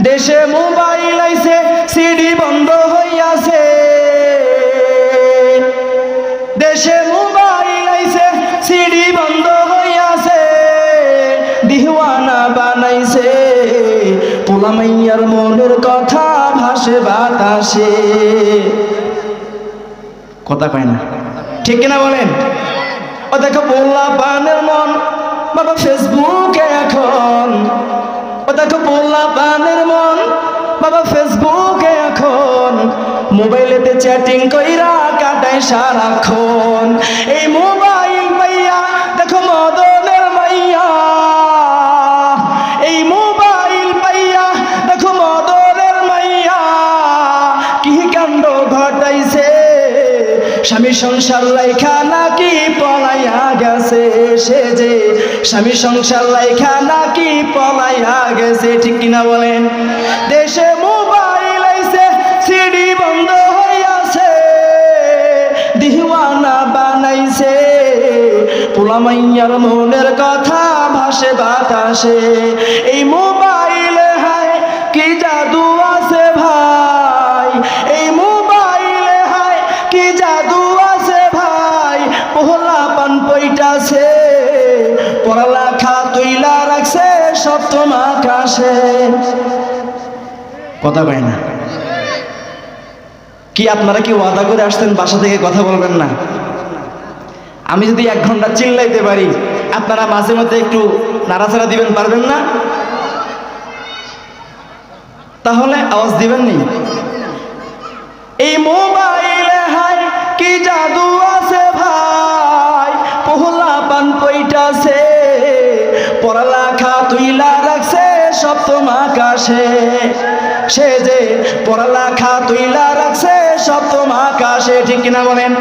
দেশে মোবাইল আইছে সিডি বন্ধ হইয়াছে, দেশে মোবাইল আইছে সিডি বন্ধ হইয়াছে, দিওয়ানা বানাইছে পোলা মাইয়ার মনের কথা ভাসে বাতাসে। কথা কয় না, ঠিক কিনা বলেন? ও দেখো পোলা পানের মন বাবা ফেসবুকে এখন, ও দেখো পোলা পানের মন বাবা ফেসবুকে এখন, মোবাইলেতে চ্যাটিং কইরা কাটায় সারাক্ষণ। এই মোবাইল পাইয়া দেখো মদনের মাইয়া, এই মোবাইল পাইয়া দেখো মদনের মাইয়া কি কাণ্ড ঘটাইছে, স্বামী সংসার লাইখা নাকি পলাইয়া গেছে, সে যে স্বামী সংসার লাইখা নাকি পলাইয়া গেছে, ঠিক কিনা বলেন? দেশে মোবাইল আইছে সিডি বন্ধ হইয়াছে, দিওয়ানা বানাইছে পোলা মাইয়ার মনের কথা ভাসে বাতাসে। এই মোবাইলে হায় কি জাদু আছে ভাই, এই মোবাইলে হায় কি জাদু আছে ভাই, পোলা পান পইটাছে পড়ালেখা তুইলা রাখছে সপ্তম আকাশে। কথা কয় না? কি আপনারা কি ওয়াদা করে আসতেন বাসা থেকে কথা বলবেন না? আমি যদি 1 ঘন্টা চিল্লাইতে পারি, আপনারা মাঝে মধ্যে একটু নাড়াচাড়া দিবেন, পারবেন না? তাহলে আওয়াজ দিবেন নি? এই মোবাইলে হায় কি জাদু আছে ভাই, পোলা পান পইটাছে পড়ালেখা তুইলা রাখছে সপ্তম আকাশে, সে যে পড়ালেখা তুইলা রাখছে সপ্তম আকাশে, ঠিক কিনা বলেন?